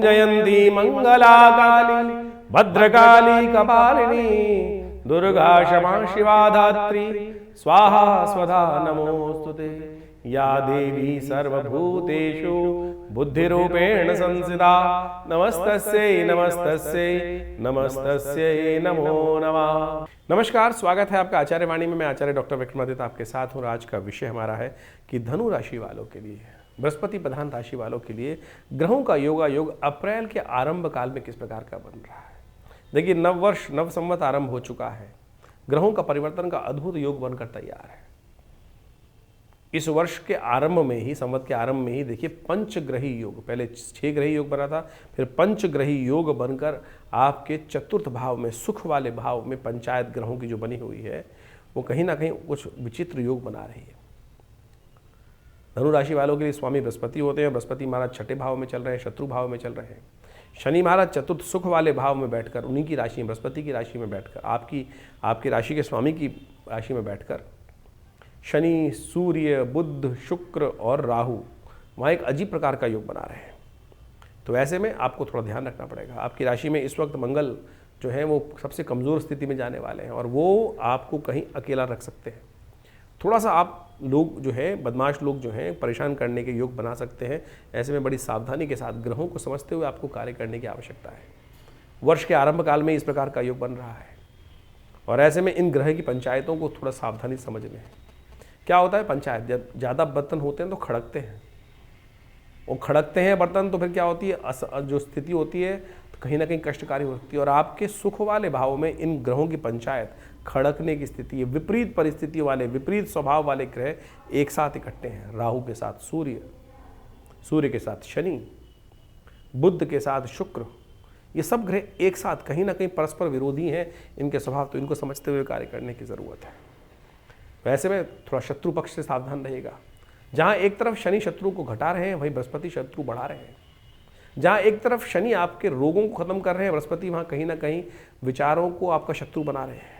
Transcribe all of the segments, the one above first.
जयंती मंगला काली भद्रकाली कपालिनी दुर्गा क्षमा शिवा धात्री स्वाहा स्वधा नमोस्तुते। या देवी सर्वभूतेषु बुद्धिरूपेण संस्थिता नमस्तस्यै नमस्तस्यै नमस्तस्यै नमो नमः। नमस्कार, स्वागत है आपका आचार्य वाणी में। मैं आचार्य डॉक्टर विक्रमादित्य आपके साथ हूँ। आज का विषय हमारा है कि धनु राशि वालों के लिए, बृहस्पति प्रधान राशि वालों के लिए ग्रहों का योग अप्रैल के आरंभ काल में किस प्रकार का बन रहा है। देखिए, नव वर्ष नव संवत आरंभ हो चुका है। ग्रहों का परिवर्तन का अद्भुत योग बनकर तैयार है। इस वर्ष के आरंभ में ही, संवत के आरंभ में ही देखिए पंचग्रही योग, पहले 6 ग्रही योग बना था, फिर पंचग्रही योग बनकर आपके चतुर्थ भाव में, सुख वाले भाव में पंचायत ग्रहों की जो बनी हुई है वो कहीं ना कहीं कुछ विचित्र योग बना रही है। धनु राशि वालों के लिए स्वामी बृहस्पति होते हैं। बृहस्पति महाराज छठे भाव में चल रहे हैं, शत्रु भाव में चल रहे हैं। शनि महाराज चतुर्थ सुख वाले भाव में बैठकर, उन्हीं की राशि, बृहस्पति की राशि में बैठकर, आपकी राशि के स्वामी की राशि में बैठकर शनि, सूर्य, बुध, शुक्र और राहु वहाँ एक अजीब प्रकार का योग बना रहे हैं। तो ऐसे में आपको थोड़ा ध्यान रखना पड़ेगा। आपकी राशि में इस वक्त मंगल जो है वो सबसे कमज़ोर स्थिति में जाने वाले हैं और वो आपको कहीं अकेला रख सकते हैं। थोड़ा सा आप लोग जो है, बदमाश लोग जो हैं, परेशान करने के योग बना सकते हैं। ऐसे में बड़ी सावधानी के साथ ग्रहों को समझते हुए आपको कार्य करने की आवश्यकता है। वर्ष के आरंभ काल में इस प्रकार का योग बन रहा है और ऐसे में इन ग्रह की पंचायतों को थोड़ा सावधानी समझ में है। क्या होता है, पंचायत जब ज़्यादा बर्तन होते हैं तो खड़कते हैं, और खड़कते हैं बर्तन तो फिर क्या होती है, जो स्थिति होती है तो कहीं ना कहीं कष्टकारी होती है। और आपके सुख वाले भावों में इन ग्रहों की पंचायत खड़कने की स्थिति है। विपरीत परिस्थितियों वाले, विपरीत स्वभाव वाले ग्रह एक साथ इकट्ठे हैं। राहु के साथ सूर्य, सूर्य के साथ शनि, बुध के साथ शुक्र, ये सब ग्रह एक साथ कहीं ना कहीं परस्पर विरोधी हैं इनके स्वभाव। तो इनको समझते हुए कार्य करने की ज़रूरत है। वैसे में थोड़ा शत्रु पक्ष से सावधान रहेगा। जहाँ एक तरफ शनि शत्रु को घटा रहे हैं, वहीं बृहस्पति शत्रु बढ़ा रहे हैं। जहाँ एक तरफ शनि आपके रोगों को खत्म कर रहे हैं, बृहस्पति वहाँ कहीं ना कहीं विचारों को आपका शत्रु बना रहे हैं।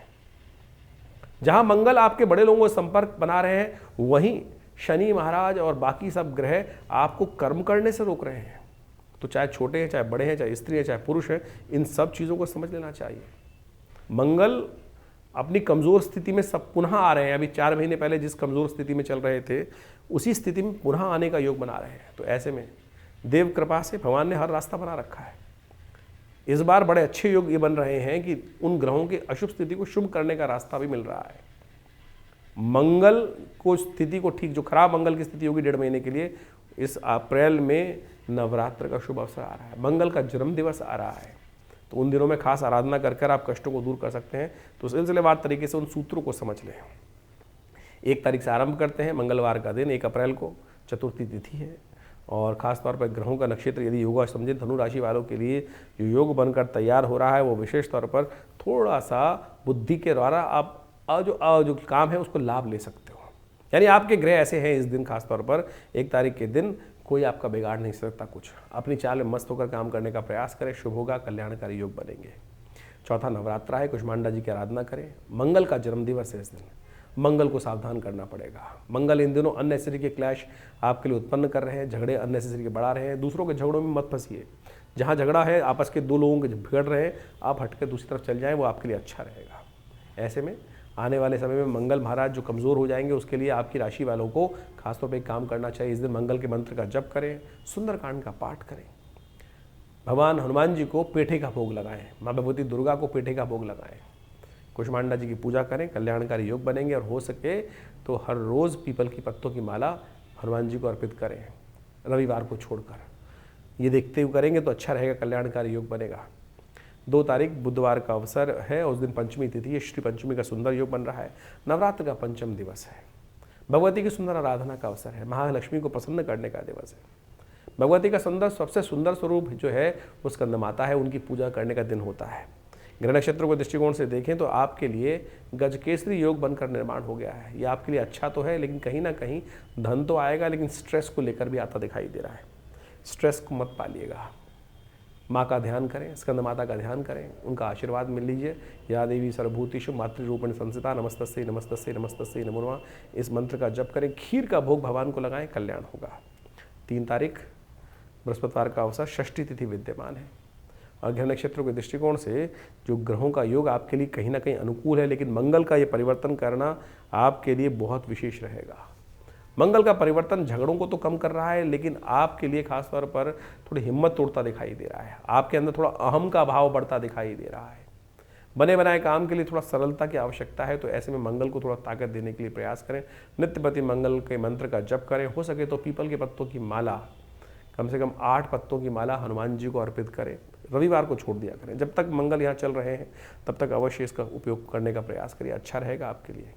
जहाँ मंगल आपके बड़े लोगों से संपर्क बना रहे हैं, वहीं शनि महाराज और बाकी सब ग्रह आपको कर्म करने से रोक रहे हैं। तो चाहे छोटे हैं, चाहे बड़े हैं, चाहे स्त्री है, चाहे पुरुष है, इन सब चीज़ों को समझ लेना चाहिए। मंगल अपनी कमज़ोर स्थिति में सब पुनः आ रहे हैं। अभी 4 महीने पहले जिस कमज़ोर स्थिति में चल रहे थे, उसी स्थिति में पुनः आने का योग बना रहे हैं। तो ऐसे में देव कृपा से भगवान ने हर रास्ता बना रखा है। इस बार बड़े अच्छे योग ये बन रहे हैं कि उन ग्रहों की अशुभ स्थिति को शुभ करने का रास्ता भी मिल रहा है। मंगल को स्थिति को ठीक, जो खराब मंगल की स्थिति होगी 1.5 महीने के लिए, इस अप्रैल में नवरात्र का शुभ अवसर आ रहा है। मंगल का जन्म दिवस आ रहा है, तो उन दिनों में खास आराधना कर आप कष्टों को दूर कर सकते हैं। तो सिलसिलेवार तरीके से उन सूत्रों को समझ लें। 1 तारीख से आरंभ करते हैं, मंगलवार का दिन 1 अप्रैल को चतुर्थी तिथि है और ख़ास तौर पर ग्रहों का नक्षत्र यदि योगा समझे, धनु राशि वालों के लिए जो योग बनकर तैयार हो रहा है वो विशेष तौर पर थोड़ा सा बुद्धि के द्वारा आप जो काम है उसको लाभ ले सकते हो। यानी आपके ग्रह ऐसे हैं इस दिन, खास तौर पर 1 तारीख के दिन कोई आपका बिगाड़ नहीं सकता। कुछ अपनी चाल में मस्त होकर काम करने का प्रयास करें, शुभ होगा, कल्याणकारी योग बनेंगे। चौथा नवरात्रा है, कुष्मांडा जी की आराधना करें। मंगल का जन्मदिवस है इस दिन, मंगल को सावधान करना पड़ेगा। मंगल इन दिनों अननेसेसरी के क्लैश आपके लिए उत्पन्न कर रहे हैं, झगड़े अननेसेसरी के बढ़ा रहे हैं। दूसरों के झगड़ों में मत फंसिए। जहाँ झगड़ा है, आपस के 2 लोगों के बिगड़ रहे हैं, आप हटकर दूसरी तरफ चल जाएँ, वो आपके लिए अच्छा रहेगा। ऐसे में आने वाले समय में मंगल महाराज जो कमज़ोर हो जाएंगे, उसके लिए आपकी राशि वालों को खासतौर पर एक काम करना चाहिए। इस दिन मंगल के मंत्र का जप करें, सुंदरकांड का पाठ करें, भगवान हनुमान जी को पेठे का भोग लगाएं, माँ भगवती दुर्गा को पेठे का भोग लगाएं, कुष्मांडा जी की पूजा करें, कल्याणकारी योग बनेंगे। और हो सके तो हर रोज़ पीपल की पत्तों की माला हनुमान जी को अर्पित करें, रविवार को छोड़कर। ये देखते हुए करेंगे तो अच्छा रहेगा, कल्याणकारी योग बनेगा। 2 तारीख बुधवार का अवसर है, उस दिन पंचमी तिथि है, श्री पंचमी का सुंदर योग बन रहा है। नवरात्र का पंचम दिवस है, भगवती की सुंदर आराधना का अवसर है, महालक्ष्मी को प्रसन्न करने का दिवस है। भगवती का सबसे सुंदर स्वरूप जो है वो स्कंदमाता है, उनकी पूजा करने का दिन होता है। ग्रह नक्षत्रों के दृष्टिकोण से देखें तो आपके लिए गजकेसरी योग बनकर निर्माण हो गया है। ये आपके लिए अच्छा तो है, लेकिन कहीं ना कहीं धन तो आएगा, लेकिन स्ट्रेस को लेकर भी आता दिखाई दे रहा है। स्ट्रेस को मत पालिएगा। माँ का ध्यान करें, स्कंद माता का ध्यान करें, उनका आशीर्वाद मिल लीजिए। या देवी सर्वभूतेषु मातृरूपेण संस्थिता नमस्तस्यै नमस्तस्यै नमस्तस्यै नमो नमः, इस मंत्र का जप करें। खीर का भोग भगवान को लगाएं, कल्याण होगा। 3 तारीख बृहस्पतिवार का अवसर, षष्ठी तिथि विद्यमान है। और ग्रह नक्षत्रों के दृष्टिकोण से जो ग्रहों का योग आपके लिए कहीं ना कहीं अनुकूल है, लेकिन मंगल का ये परिवर्तन करना आपके लिए बहुत विशेष रहेगा। मंगल का परिवर्तन झगड़ों को तो कम कर रहा है, लेकिन आपके लिए खासतौर पर थोड़ी हिम्मत तोड़ता दिखाई दे रहा है। आपके अंदर थोड़ा अहम का भाव बढ़ता दिखाई दे रहा है। बने बनाए काम के लिए थोड़ा सरलता की आवश्यकता है, तो ऐसे में मंगल को थोड़ा ताकत देने के लिए प्रयास करें। नित्यपति मंगल के मंत्र का जप करें। हो सके तो पीपल के पत्तों की माला, कम से कम 8 पत्तों की माला हनुमान जी को अर्पित करें। रविवार को छोड़ दिया करें। जब तक मंगल यहाँ चल रहे हैं तब तक अवश्य इसका उपयोग करने का प्रयास करिए, अच्छा रहेगा आपके लिए।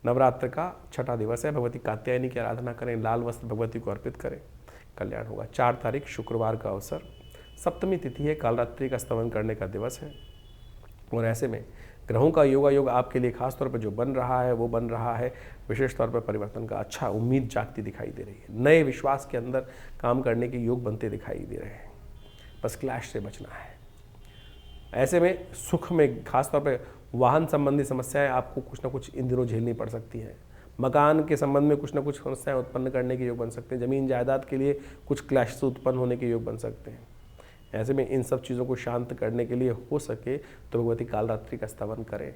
नवरात्र का छठा दिवस है, भगवती कात्यायनी की आराधना करें, लाल वस्त्र भगवती को अर्पित करें, कल्याण होगा। 4 तारीख शुक्रवार का अवसर, सप्तमी तिथि है, कालरात्रि का स्तवन करने का दिवस है। और ऐसे में ग्रहों का योग आपके लिए खास तौर पर जो बन रहा है वो बन रहा है विशेष तौर पर परिवर्तन का। अच्छा उम्मीद जागती दिखाई दे रही है, नए विश्वास के अंदर काम करने के योग बनते दिखाई दे रहे हैं। बस क्लैश से बचना है। ऐसे में सुख में खासतौर पर वाहन संबंधी समस्याएं आपको कुछ ना कुछ इन दिनों झेलनी पड़ सकती हैं। मकान के संबंध में कुछ ना कुछ समस्याएं उत्पन्न करने के योग बन सकते हैं। ज़मीन जायदाद के लिए कुछ क्लैश उत्पन्न होने के योग बन सकते हैं। ऐसे में इन सब चीज़ों को शांत करने के लिए हो सके तो भगवती कालरात्रि का स्तवन करें।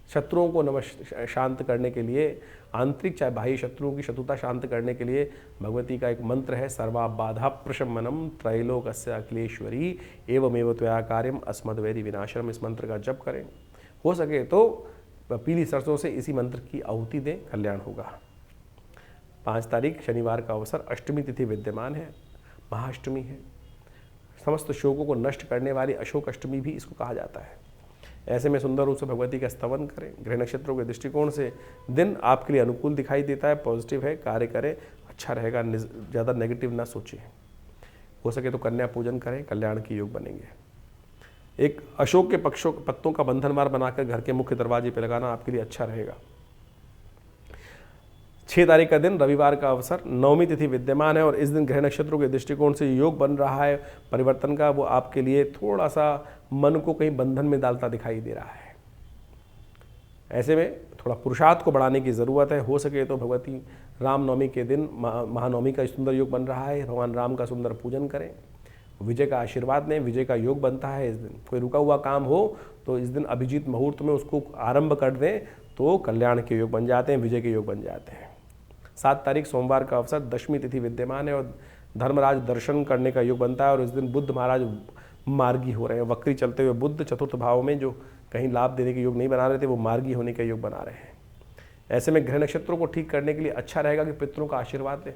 शत्रुओं को शांत करने के लिए, आंतरिक चाहे बाह्य शत्रुओं की शत्रुता शांत करने के लिए भगवती का एक मंत्र है, सर्वा बाधा प्रशमनम त्रैलोकस्य अखिलेश्वरी एवमेव त्वया कार्यम अस्मद्वैरी विनाशनम। इस मंत्र का जप करें। हो सके तो पीली सरसों से इसी मंत्र की आहुति दें, कल्याण होगा। 5 तारीख शनिवार का अवसर, अष्टमी तिथि विद्यमान है, महाअष्टमी है। समस्त शोकों को नष्ट करने वाली अशोक अष्टमी भी इसको कहा जाता है। ऐसे में सुंदर रूप से भगवती का स्तवन करें। ग्रह नक्षत्रों के दृष्टिकोण से दिन आपके लिए अनुकूल दिखाई देता है, पॉजिटिव है, कार्य करें, अच्छा रहेगा। ज़्यादा नेगेटिव ना सोचें। हो सके तो कन्या पूजन करें, कल्याण के योग बनेंगे। एक अशोक के पत्तों का बंधनवार बनाकर घर के मुख्य दरवाजे पर लगाना आपके लिए अच्छा रहेगा। 6 तारीख का दिन रविवार का अवसर, नवमी तिथि विद्यमान है और इस दिन ग्रह नक्षत्रों के दृष्टिकोण से योग बन रहा है परिवर्तन का। वो आपके लिए थोड़ा सा मन को कहीं बंधन में डालता दिखाई दे रहा है। ऐसे में थोड़ा पुरुषार्थ को बढ़ाने की ज़रूरत है। हो सके तो भगवती रामनवमी के दिन महानवमी का सुंदर योग बन रहा है, भगवान राम का सुंदर पूजन करें, विजय का आशीर्वाद लें। विजय का योग बनता है इस दिन। कोई रुका हुआ काम हो तो इस दिन अभिजीत मुहूर्त में उसको आरंभ कर दें तो कल्याण के योग बन जाते हैं, विजय के योग बन जाते हैं। 7 तारीख सोमवार का अवसर, दशमी तिथि विद्यमान है और धर्मराज दर्शन करने का योग बनता है। और इस दिन बुद्ध महाराज मार्गी हो रहे हैं। वक्री चलते हुए बुद्ध चतुर्थ भाव में जो कहीं लाभ देने के योग नहीं बना रहे थे वो मार्गी होने का योग बना रहे हैं। ऐसे में ग्रह नक्षत्रों को ठीक करने के लिए अच्छा रहेगा कि पितरों का आशीर्वाद लें।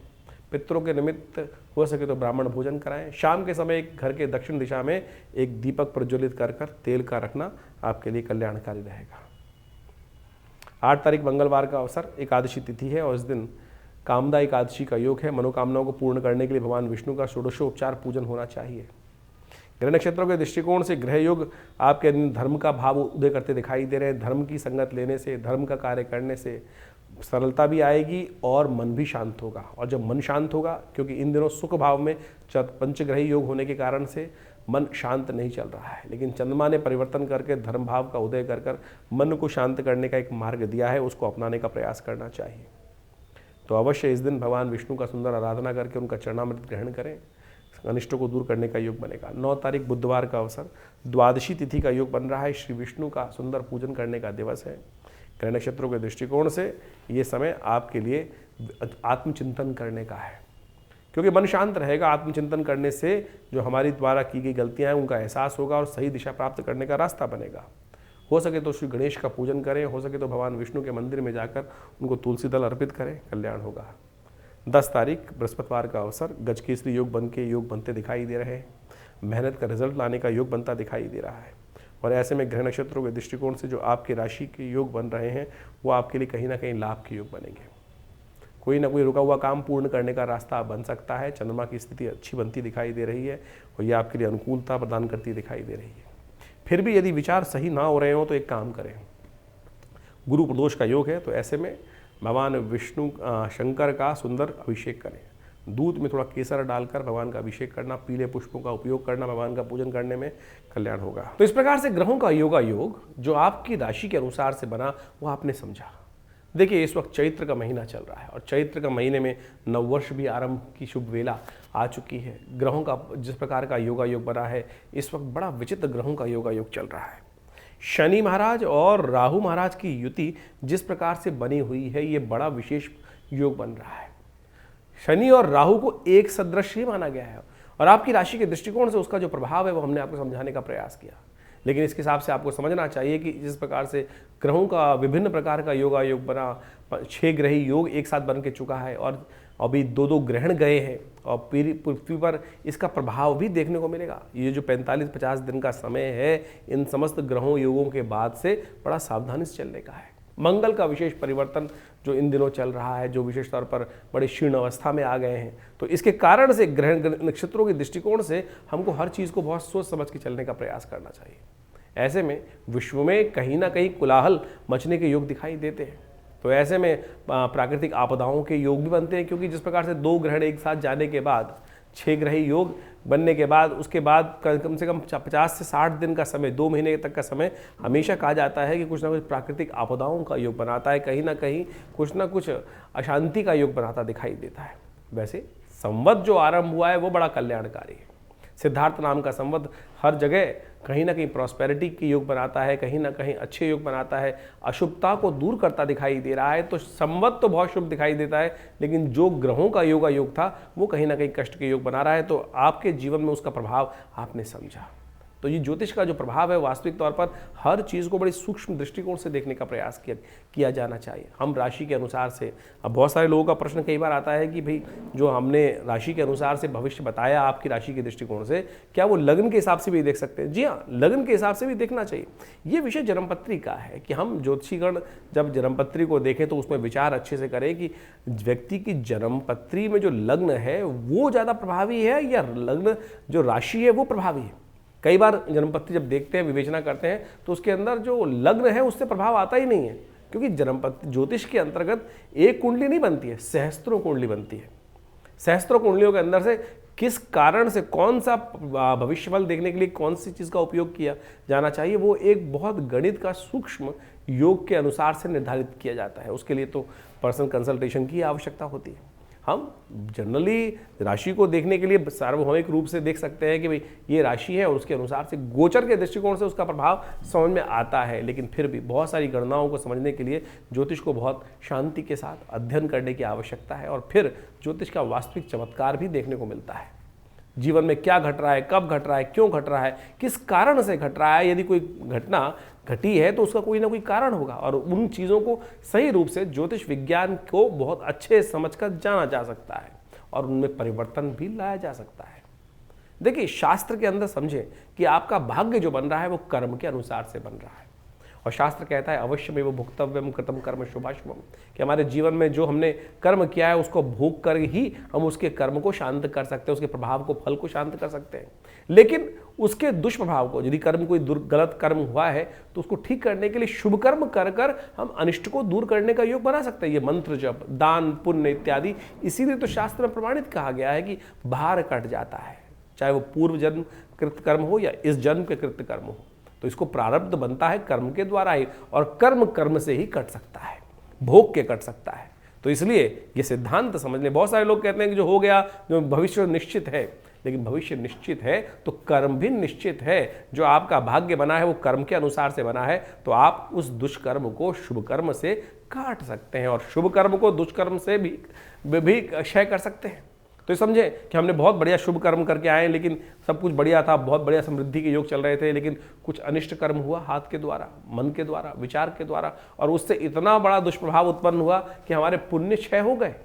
पितरों के निमित्त हो सके तो ब्राह्मण भोजन कराएं। शाम के समय एक घर के दक्षिण दिशा में एक दीपक प्रज्वलित कर तेल का रखना आपके लिए कल्याणकारी रहेगा। 8 तारीख मंगलवार का अवसर, एकादशी तिथि है और इस दिन कामदा एकादशी का योग है। मनोकामनाओं को पूर्ण करने के लिए भगवान विष्णु का षोडशोपचार पूजन होना चाहिए। ग्रह नक्षत्रों के दृष्टिकोण से ग्रह योग आपके धर्म का भाव उदय करते दिखाई दे रहे हैं। धर्म की संगत लेने से, धर्म का कार्य करने से सरलता भी आएगी और मन भी शांत होगा। और जब मन शांत होगा, क्योंकि इन दिनों सुख भाव में पंचग्रही योग होने के कारण से मन शांत नहीं चल रहा है, लेकिन चंद्रमा ने परिवर्तन करके धर्म भाव का उदय कर मन को शांत करने का एक मार्ग दिया है, उसको अपनाने का प्रयास करना चाहिए। तो अवश्य इस दिन भगवान विष्णु का सुंदर आराधना करके उनका चरणामृत ग्रहण करें, अनिष्टों को दूर करने का योग बनेगा। 9 तारीख बुधवार का अवसर, द्वादशी तिथि का योग बन रहा है। श्री विष्णु का सुंदर पूजन करने का दिवस है। ग्रह नक्षत्रों के दृष्टिकोण से ये समय आपके लिए आत्मचिंतन करने का है, क्योंकि मन शांत रहेगा। आत्मचिंतन करने से जो हमारी द्वारा की गई गलतियां हैं उनका एहसास होगा और सही दिशा प्राप्त करने का रास्ता बनेगा। हो सके तो श्री गणेश का पूजन करें, हो सके तो भगवान विष्णु के मंदिर में जाकर उनको तुलसी दल अर्पित करें, कल्याण होगा। 10 तारीख बृहस्पतिवार का अवसर, गजकेसरी योग बन के योग बनते दिखाई दे रहे हैं। मेहनत का रिजल्ट लाने का योग बनता दिखाई दे रहा है। और ऐसे में ग्रह नक्षत्रों के दृष्टिकोण से जो आपकी राशि के योग बन रहे हैं वो आपके लिए कहीं ना कहीं लाभ के योग बनेंगे। कोई ना कोई रुका हुआ काम पूर्ण करने का रास्ता बन सकता है। चंद्रमा की स्थिति अच्छी बनती दिखाई दे रही है और ये आपके लिए अनुकूलता प्रदान करती दिखाई दे रही है। फिर भी यदि विचार सही ना हो रहे हो तो एक काम करें, गुरु प्रदोष का योग है, तो ऐसे में भगवान विष्णु शंकर का सुंदर अभिषेक करें। दूध में थोड़ा केसर डालकर भगवान का अभिषेक करना, पीले पुष्पों का उपयोग करना भगवान का पूजन करने में, कल्याण होगा। तो इस प्रकार से ग्रहों का योग जो आपकी राशि के अनुसार से बना वो आपने समझा। देखिए इस वक्त चैत्र का महीना चल रहा है और चैत्र का महीने में नववर्ष भी आरंभ की शुभ वेला आ चुकी है। ग्रहों का जिस प्रकार का योगायोग बना है, इस वक्त बड़ा विचित्र ग्रहों का योगायोग चल रहा है। शनि महाराज और राहु महाराज की युति जिस प्रकार से बनी हुई है, ये बड़ा विशेष योग बन रहा है। शनि और राहु को एक सदृश ही माना गया है और आपकी राशि के दृष्टिकोण से उसका जो प्रभाव है वो हमने आपको समझाने का प्रयास किया। लेकिन इसके हिसाब से आपको समझना चाहिए कि जिस प्रकार से ग्रहों का विभिन्न प्रकार का योगायोग बना, 6 ग्रही योग एक साथ बन के चुका है और अभी 2-2 ग्रहण गए हैं और पृथ्वी पर इसका प्रभाव भी देखने को मिलेगा। ये जो 45-50 दिन का समय है, इन समस्त ग्रहों योगों के बाद से बड़ा सावधानी से चलने का है। मंगल का विशेष परिवर्तन जो इन दिनों चल रहा है, जो विशेष तौर पर बड़े क्षीण अवस्था में आ गए हैं, तो इसके कारण से ग्रह नक्षत्रों के दृष्टिकोण से हमको हर चीज़ को बहुत सोच समझ के चलने का प्रयास करना चाहिए। ऐसे में विश्व में कहीं ना कहीं कोलाहल मचने के योग दिखाई देते हैं। तो ऐसे में प्राकृतिक आपदाओं के योग भी बनते हैं, क्योंकि जिस प्रकार से 2 ग्रहण एक साथ जाने के बाद, 6 ग्रही योग बनने के बाद, उसके बाद कम से कम 50 से 60 दिन का समय, 2 महीने तक का समय हमेशा कहा जाता है कि कुछ ना कुछ प्राकृतिक आपदाओं का योग बनाता है, कहीं ना कहीं कुछ ना कुछ अशांति का योग बनाता दिखाई देता है। वैसे संवत जो आरंभ हुआ है वो बड़ा कल्याणकारी है। सिद्धार्थ नाम का संवत हर जगह कहीं ना कहीं प्रॉस्पेरिटी के योग बनाता है, कहीं ना कहीं अच्छे योग बनाता है, अशुभता को दूर करता दिखाई दे रहा है। तो संवत तो बहुत शुभ दिखाई देता है, लेकिन जो ग्रहों का योग था वो कहीं ना कहीं कष्ट के योग बना रहा है। तो आपके जीवन में उसका प्रभाव आपने समझा। तो ये ज्योतिष का जो प्रभाव है, वास्तविक तौर पर हर चीज़ को बड़ी सूक्ष्म दृष्टिकोण से देखने का प्रयास किया जाना चाहिए। हम राशि के अनुसार से, अब बहुत सारे लोगों का प्रश्न कई बार आता है कि भाई जो हमने राशि के अनुसार से भविष्य बताया आपकी राशि के दृष्टिकोण से, क्या वो लग्न के हिसाब से भी देख सकते हैं? जी हाँ, लग्न के हिसाब से भी देखना चाहिए। ये विषय जन्मपत्री का है कि हम ज्योतिषीगण जब जन्मपत्री को देखें तो उसमें विचार अच्छे से करें कि व्यक्ति की जन्मपत्री में जो लग्न है वो ज़्यादा प्रभावी है या लग्न जो राशि है वो प्रभावी है। कई बार जन्मपत्री जब देखते हैं, विवेचना करते हैं, तो उसके अंदर जो लग्न है उससे प्रभाव आता ही नहीं है, क्योंकि जन्मपत्री ज्योतिष के अंतर्गत एक कुंडली नहीं बनती है, सहस्त्रों कुंडली बनती है। सहस्त्रों कुंडलियों के अंदर से किस कारण से कौन सा भविष्यफल देखने के लिए कौन सी चीज़ का उपयोग किया जाना चाहिए, वो एक बहुत गणित का सूक्ष्म योग के अनुसार से निर्धारित किया जाता है। उसके लिए तो पर्सनल कंसल्टेशन की आवश्यकता होती है। हम जनरली राशि को देखने के लिए सार्वभौमिक रूप से देख सकते हैं कि भाई ये राशि है और उसके अनुसार से गोचर के दृष्टिकोण से उसका प्रभाव समझ में आता है, लेकिन फिर भी बहुत सारी गणनाओं को समझने के लिए ज्योतिष को बहुत शांति के साथ अध्ययन करने की आवश्यकता है और फिर ज्योतिष का वास्तविक चमत्कार भी देखने को मिलता है। जीवन में क्या घट रहा है, कब घट रहा है, क्यों घट रहा है, किस कारण से घट रहा है, यदि कोई घटना घटी है तो उसका कोई ना कोई कारण होगा और उन चीज़ों को सही रूप से ज्योतिष विज्ञान को बहुत अच्छे समझकर जाना जा सकता है और उनमें परिवर्तन भी लाया जा सकता है। देखिए, शास्त्र के अंदर समझें कि आपका भाग्य जो बन रहा है वो कर्म के अनुसार से बन रहा है और शास्त्र कहता है अवश्यमेव भुक्तव्यम कृतम कर्म शुभाशुभम, कि हमारे जीवन में जो हमने कर्म किया है उसको भोग कर ही हम उसके कर्म को शांत कर सकते हैं, उसके प्रभाव को, फल को शांत कर सकते हैं। लेकिन उसके दुष्प्रभाव को, यदि कर्म कोई गलत कर्म हुआ है तो उसको ठीक करने के लिए शुभ कर्म कर कर हम अनिष्ट को दूर करने का योग बना सकते हैं। ये मंत्र जप, दान, पुण्य इत्यादि, इसीलिए तो शास्त्र में प्रमाणित कहा गया है कि भार कट जाता है, चाहे वो पूर्व जन्म कृत कर्म हो या इस जन्म के कृत कर्म हो। तो इसको प्रारब्ध बनता है कर्म के द्वारा ही और कर्म कर्म से ही कट सकता है, भोग के कट सकता है। तो इसलिए ये सिद्धांत समझ लें। बहुत सारे लोग कहते हैं कि जो हो गया, जो भविष्य निश्चित है, लेकिन भविष्य निश्चित है तो कर्म भी निश्चित है। जो आपका भाग्य बना है वो कर्म के अनुसार से बना है, तो आप उस दुष्कर्म को शुभ कर्म से काट सकते हैं और शुभ कर्म को दुष्कर्म से भी क्षय कर सकते हैं। तो समझे कि हमने बहुत बढ़िया शुभ कर्म करके आए, लेकिन सब कुछ बढ़िया था, बहुत बढ़िया समृद्धि के योग चल रहे थे, लेकिन कुछ अनिष्ट कर्म हुआ हाथ के द्वारा, मन के द्वारा, विचार के द्वारा, और उससे इतना बड़ा दुष्प्रभाव उत्पन्न हुआ कि हमारे पुण्य क्षय हो गए।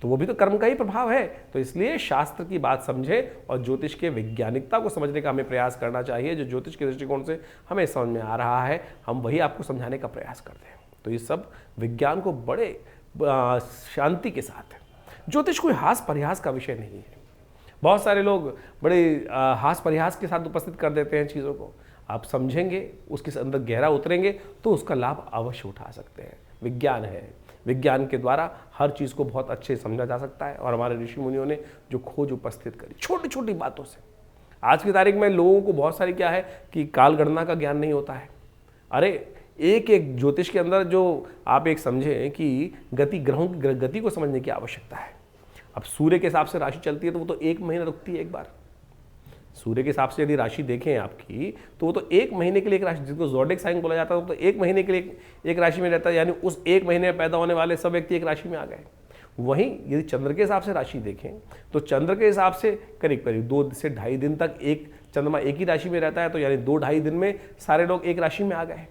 तो वो भी तो कर्म का ही प्रभाव है। तो इसलिए शास्त्र की बात समझे और ज्योतिष के वैज्ञानिकता को समझने का हमें प्रयास करना चाहिए। जो ज्योतिष के दृष्टिकोण से हमें समझ में आ रहा है, हम वही आपको समझाने का प्रयास करते हैं। तो ये सब विज्ञान को बड़े शांति के साथ, ज्योतिष कोई हास परिहास का विषय नहीं है। बहुत सारे लोग बड़े हास परिहास के साथ उपस्थित कर देते हैं चीज़ों को। आप समझेंगे, उसके अंदर गहरा उतरेंगे तो उसका लाभ अवश्य उठा सकते हैं। विज्ञान है, विज्ञान के द्वारा हर चीज़ को बहुत अच्छे से समझा जा सकता है और हमारे ऋषि मुनियों ने जो खोज उपस्थित करी छोटी छोटी बातों से। आज की तारीख में लोगों को बहुत सारी क्या है कि काल गणना का ज्ञान नहीं होता है। अरे एक एक ज्योतिष के अंदर जो आप एक समझें कि गति, ग्रहों की गति को समझने की आवश्यकता है। अब सूर्य के हिसाब से राशि चलती है तो वो तो 1 महीना रुकती है एक बार। सूर्य के हिसाब से यदि राशि देखें आपकी तो वो तो 1 महीने के लिए एक राशि, जिसको ज़ोडिएक साइन बोला जाता है, वो तो 1 महीने के लिए एक राशि में रहता है, यानी उस 1 महीने में पैदा होने वाले सब व्यक्ति एक राशि में आ गए। वहीं यदि चंद्र के हिसाब से राशि देखें तो चंद्र के हिसाब से करीब करीब 2 से ढाई दिन तक एक चंद्रमा एक ही राशि में रहता है, तो यानी 2-2.5 दिन में सारे लोग एक राशि में आ गए।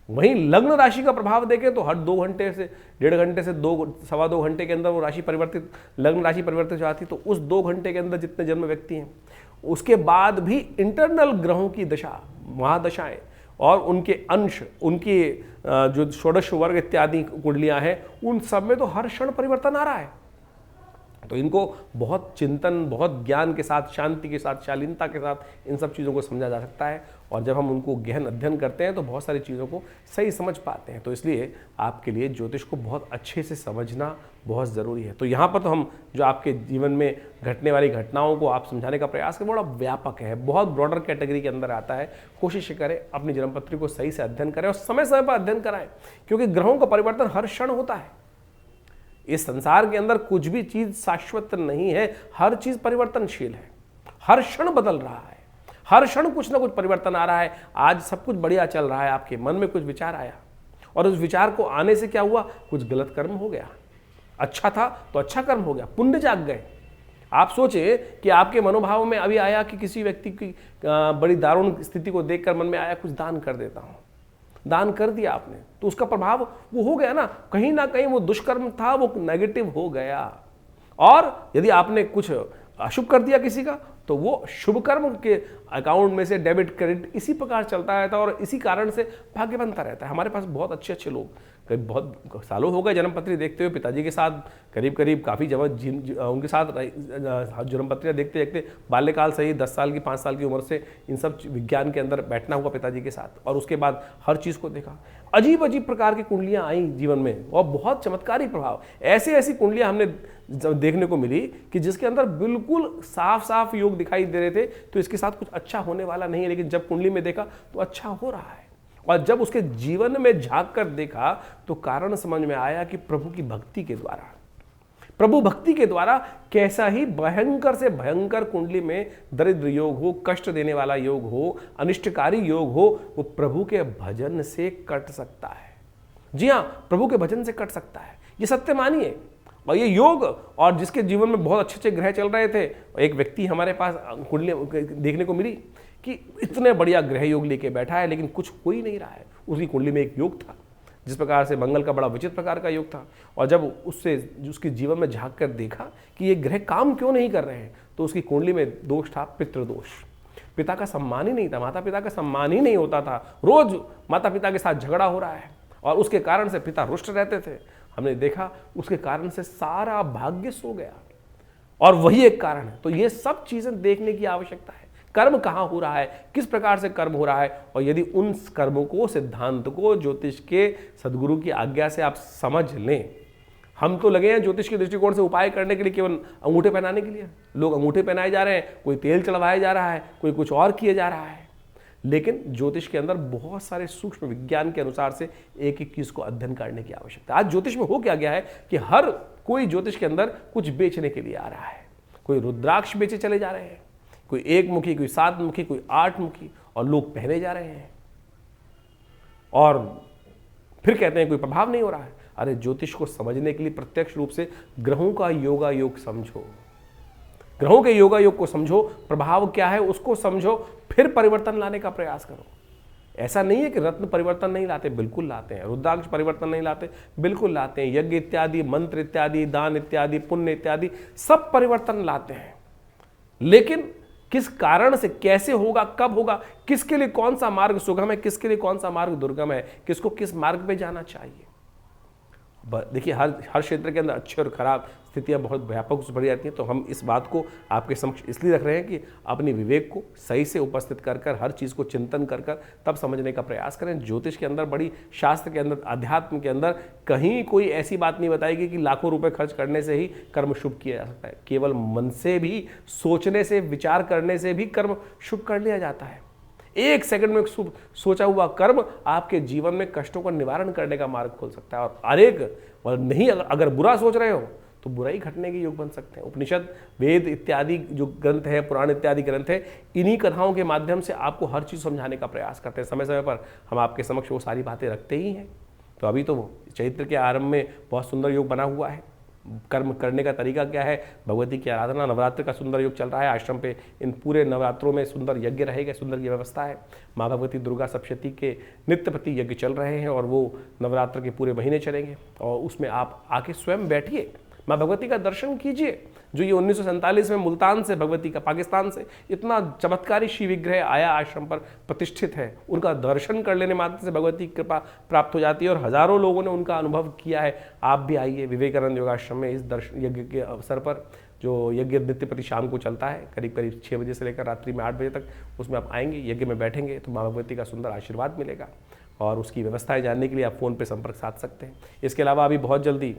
वहीं लग्न राशि का प्रभाव देखें तो हर 2 घंटे से 1.5 घंटे से 2-2.25 घंटे के अंदर वो राशि परिवर्तित, लग्न राशि परिवर्तित हो जाती है। तो उस 2 घंटे के अंदर जितने जन्म व्यक्ति हैं उसके बाद भी इंटरनल ग्रहों की दशा, महादशाएं और उनके अंश, उनके जो षोडश वर्ग इत्यादि कुंडलियां हैं, उन सब में तो हर क्षण परिवर्तन आ रहा है। तो इनको बहुत चिंतन, बहुत ज्ञान के साथ, शांति के साथ, शालीनता के साथ इन सब चीज़ों को समझा जा सकता है। और जब हम उनको गहन अध्ययन करते हैं तो बहुत सारी चीज़ों को सही समझ पाते हैं। तो इसलिए आपके लिए ज्योतिष को बहुत अच्छे से समझना बहुत ज़रूरी है। तो यहाँ पर तो हम जो आपके जीवन में घटने वाली घटनाओं को आप समझाने का प्रयास करें, बड़ा व्यापक है, बहुत ब्रॉडर कैटेगरी के अंदर आता है। कोशिश करें अपनी जन्मपत्री को सही से अध्ययन करें और समय समय पर अध्ययन कराएं, क्योंकि ग्रहों का परिवर्तन हर क्षण होता है। इस संसार के अंदर कुछ भी चीज शाश्वत नहीं है, हर चीज परिवर्तनशील है, हर क्षण बदल रहा है, हर क्षण कुछ ना कुछ परिवर्तन आ रहा है। आज सब कुछ बढ़िया चल रहा है, आपके मन में कुछ विचार आया और उस विचार को आने से क्या हुआ, कुछ गलत कर्म हो गया। अच्छा था तो अच्छा कर्म हो गया, पुण्य जाग गए। आप सोचे कि आपके मनोभाव में अभी आया कि किसी व्यक्ति की बड़ी दारुण स्थिति को देखकर मन में आया कुछ दान कर देता हूं, दान कर दिया आपने, तो उसका प्रभाव वो हो गया ना कहीं वो दुष्कर्म था, वो नेगेटिव हो गया। और यदि आपने कुछ अशुभ कर दिया किसी का, तो वो शुभ कर्म के अकाउंट में से डेबिट क्रेडिट इसी प्रकार चलता रहता है और इसी कारण से भाग्य बनता रहता है। हमारे पास बहुत अच्छे लोग, करीब बहुत सालों हो गए जन्मपत्री देखते हुए, पिताजी के साथ करीब काफ़ी जब उनके साथ जन्मपत्रियाँ देखते देखते बाल्यकाल से ही 10 साल की 5 साल की उम्र से इन सब विज्ञान के अंदर बैठना हुआ पिताजी के साथ, और उसके बाद हर चीज़ को देखा। अजीब अजीब प्रकार की कुंडलियाँ आई जीवन में और बहुत चमत्कारी प्रभाव, ऐसी कुंडलियाँ हमने देखने को मिली कि जिसके अंदर बिल्कुल साफ साफ योग दिखाई दे रहे थे। तो इसके साथ कुछ अच्छा होने वाला नहीं है, लेकिन जब कुंडली में देखा तो अच्छा हो रहा है। और जब उसके जीवन में झांक कर देखा तो कारण समझ में आया कि प्रभु की भक्ति के द्वारा, प्रभु भक्ति के द्वारा कैसा ही भयंकर से भयंकर कुंडली में दरिद्र योग हो, कष्ट देने वाला योग हो, अनिष्टकारी योग हो, वो प्रभु के भजन से कट सकता है। जी हाँ, प्रभु के भजन से कट सकता है, ये सत्य मानिए। और ये योग, और जिसके जीवन में बहुत अच्छे ग्रह चल रहे थे, एक व्यक्ति हमारे पास कुंडली देखने को मिली कि इतने बढ़िया ग्रह योग लेके बैठा है लेकिन कुछ हो ही नहीं रहा है। उसकी कुंडली में एक योग था जिस प्रकार से मंगल का बड़ा विचित्र प्रकार का योग था, और जब उससे उसके जीवन में झांक कर देखा कि ये ग्रह काम क्यों नहीं कर रहे हैं, तो उसकी कुंडली में दोष था पितृदोष। पिता का सम्मान ही नहीं था, माता पिता का सम्मान ही नहीं होता था, रोज माता पिता के साथ झगड़ा हो रहा है और उसके कारण से पिता रुष्ट रहते थे। हमने देखा उसके कारण से सारा भाग्य सो गया, और वही एक कारण है। तो ये सब चीजें देखने की आवश्यकता है, कर्म कहाँ हो रहा है, किस प्रकार से कर्म हो रहा है, और यदि उन कर्मों को, सिद्धांत को ज्योतिष के सदगुरु की आज्ञा से आप समझ लें। हम तो लगे हैं ज्योतिष के दृष्टिकोण से उपाय करने के लिए, केवल अंगूठे पहनाने के लिए। लोग अंगूठे पहनाए जा रहे हैं, कोई तेल चढ़वाया जा रहा है, कोई कुछ और किए जा रहा है। लेकिन ज्योतिष के अंदर बहुत सारे सूक्ष्म विज्ञान के अनुसार से एक एक चीज को अध्ययन करने की आवश्यकता है। आज ज्योतिष में हो क्या गया है कि हर कोई ज्योतिष के अंदर कुछ बेचने के लिए आ रहा है। कोई रुद्राक्ष बेचे चले जा रहे हैं, कोई 1 मुखी, कोई 7 मुखी, कोई 8 मुखी, और लोग पहने जा रहे हैं और फिर कहते हैं कोई प्रभाव नहीं हो रहा है। अरे ज्योतिष को समझने के लिए प्रत्यक्ष रूप से ग्रहों का योगा योग समझो, ग्रहों के योगा योग को समझो, प्रभाव क्या है उसको समझो, फिर परिवर्तन लाने का प्रयास करो। ऐसा नहीं है कि रत्न परिवर्तन नहीं लाते, बिल्कुल लाते हैं। रुद्राक्ष परिवर्तन नहीं लाते, बिल्कुल लाते हैं। यज्ञ इत्यादि, मंत्र इत्यादि, दान इत्यादि, पुण्य इत्यादि सब परिवर्तन लाते हैं। लेकिन किस कारण से, कैसे होगा, कब होगा, किसके लिए कौन सा मार्ग सुगम है, किसके लिए कौन सा मार्ग दुर्गम है, किसको किस मार्ग पे जाना चाहिए। देखिए हर क्षेत्र के अंदर अच्छे और खराब स्थितियां बहुत व्यापक से बढ़ जाती हैं। तो हम इस बात को आपके समक्ष इसलिए रख रहे हैं कि अपनी विवेक को सही से उपस्थित कर कर, हर चीज़ को चिंतन कर कर तब समझने का प्रयास करें। ज्योतिष के अंदर, बड़ी शास्त्र के अंदर, अध्यात्म के अंदर कहीं कोई ऐसी बात नहीं बताएगी कि लाखों रुपए खर्च करने से ही कर्म शुभ किया जा सकता है। केवल मन से भी, सोचने से, विचार करने से भी कर्म शुभ कर लिया जाता है। 1 सेकंड में सोचा हुआ कर्म आपके जीवन में कष्टों का निवारण करने का मार्ग खोल सकता है। और नहीं, अगर बुरा सोच रहे हो तो बुराई घटने के योग बन सकते हैं। उपनिषद, वेद इत्यादि जो ग्रंथ है, पुराण इत्यादि ग्रंथ है, इन्हीं कथाओं के माध्यम से आपको हर चीज़ समझाने का प्रयास करते हैं। समय समय पर हम आपके समक्ष वो सारी बातें रखते ही हैं। तो अभी तो चैत्र के आरंभ में बहुत सुंदर योग बना हुआ है। कर्म करने का तरीका क्या है, भगवती की आराधना, नवरात्र का सुंदर योग चल रहा है आश्रम पे। इन पूरे नवरात्रों में सुंदर यज्ञ रहेगा, सुंदर की व्यवस्था है। माँ भगवती दुर्गा सप्तशती के नित्य प्रति यज्ञ चल रहे हैं और वो नवरात्र के पूरे महीने चलेंगे और उसमें आप आके स्वयं बैठिए, माँ भगवती का दर्शन कीजिए। जो ये 1947 में मुल्तान से भगवती का, पाकिस्तान से इतना चमत्कारी शिव विग्रह आया आश्रम पर प्रतिष्ठित है, उनका दर्शन कर लेने मात्र से भगवती की कृपा प्राप्त हो जाती है और हजारों लोगों ने उनका अनुभव किया है। आप भी आइए विवेकानंद योगाश्रम में इस दर्शन यज्ञ के अवसर पर, जो यज्ञ नित्य प्रति शाम को चलता है करीब करीब 6 बजे से लेकर रात्रि में 8 बजे तक, उसमें आप आएंगे, यज्ञ में बैठेंगे तो माँ भगवती का सुंदर आशीर्वाद मिलेगा। और उसकी व्यवस्थाएं जानने के लिए आप फ़ोन पे संपर्क साध सकते हैं। इसके अलावा अभी बहुत जल्दी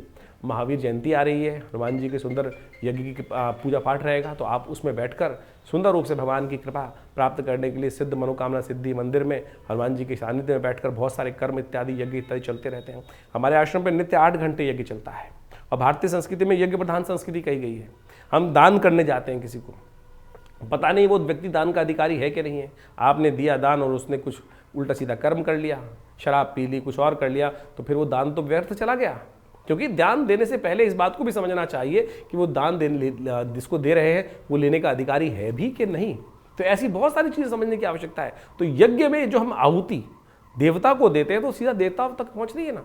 महावीर जयंती आ रही है, हनुमान जी के सुंदर यज्ञ की पूजा पाठ रहेगा, तो आप उसमें बैठकर सुंदर रूप से भगवान की कृपा प्राप्त करने के लिए सिद्ध मनोकामना सिद्धि मंदिर में हनुमान जी के सानिध्य में बैठकर बहुत सारे कर्म इत्यादि यज्ञ इत्यादि चलते रहते हैं। हमारे आश्रम पर नित्य 8 घंटे यज्ञ चलता है और भारतीय संस्कृति में यज्ञ प्रधान संस्कृति कही गई है। हम दान करने जाते हैं किसी को, पता नहीं वो व्यक्ति दान का अधिकारी है कि नहीं है। आपने दिया दान और उसने कुछ उल्टा सीधा कर्म कर लिया, शराब पी ली, कुछ और कर लिया, तो फिर वो दान तो व्यर्थ चला गया। क्योंकि दान देने से पहले इस बात को भी समझना चाहिए कि वो दान जिसको दे रहे हैं वो लेने का अधिकारी है भी कि नहीं। तो ऐसी बहुत सारी चीज़ें समझने की आवश्यकता है। तो यज्ञ में जो हम आहुति देवता को देते हैं तो सीधा देवता तक पहुँच रही है ना,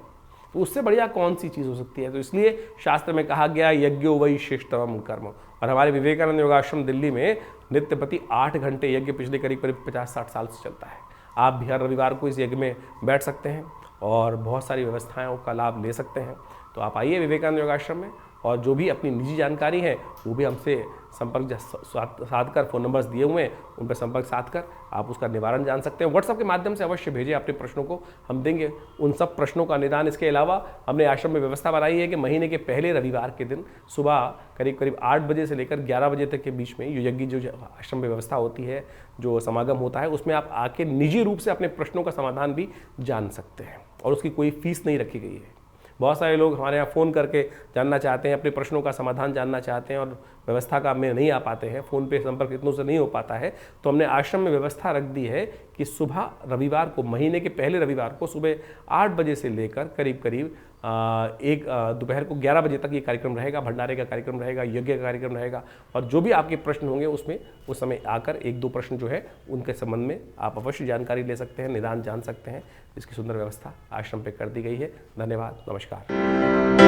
तो उससे बढ़िया कौन सी चीज़ हो सकती है। तो इसलिए शास्त्र में कहा गया यज्ञो वही श्रेष्ठतम कर्म। और हमारे विवेकानंद योगाश्रम दिल्ली में नित्य प्रति 8 घंटे यज्ञ पिछले करीब करीब 50-60 साल से चलता है। आप भी हर रविवार को इस यज्ञ में बैठ सकते हैं और बहुत सारी व्यवस्थाओं का लाभ ले सकते हैं। तो आप आइए विवेकानंद योगाश्रम में, और जो भी अपनी निजी जानकारी है वो भी हमसे संपर्क साध कर, फ़ोन नंबर्स दिए हुए हैं उन पर संपर्क साध कर आप उसका निवारण जान सकते हैं। व्हाट्सएप के माध्यम से अवश्य भेजें अपने प्रश्नों को, हम देंगे उन सब प्रश्नों का निदान। इसके अलावा हमने आश्रम में व्यवस्था बनाई है कि महीने के पहले रविवार के दिन सुबह करीब करीब 8 बजे से लेकर 11 बजे तक के बीच में यज्ञ जो आश्रम में व्यवस्था होती है, जो समागम होता है, उसमें आप आके निजी रूप से अपने प्रश्नों का समाधान भी जान सकते हैं और उसकी कोई फीस नहीं रखी गई है। बहुत सारे लोग हमारे यहाँ फ़ोन करके जानना चाहते हैं, अपने प्रश्नों का समाधान जानना चाहते हैं और व्यवस्था का में नहीं आ पाते हैं, फ़ोन पे संपर्क इतनों से नहीं हो पाता है। तो हमने आश्रम में व्यवस्था रख दी है कि सुबह रविवार को, महीने के पहले रविवार को सुबह 8 बजे से लेकर करीब करीब दोपहर को 11 बजे तक ये कार्यक्रम रहेगा। भंडारे का कार्यक्रम रहेगा, यज्ञ का कार्यक्रम रहेगा और जो भी आपके प्रश्न होंगे उसमें उस समय आकर 1-2 प्रश्न जो है उनके संबंध में आप अवश्य जानकारी ले सकते हैं, निदान जान सकते हैं। इसकी सुंदर व्यवस्था आश्रम पे कर दी गई है। धन्यवाद, नमस्कार।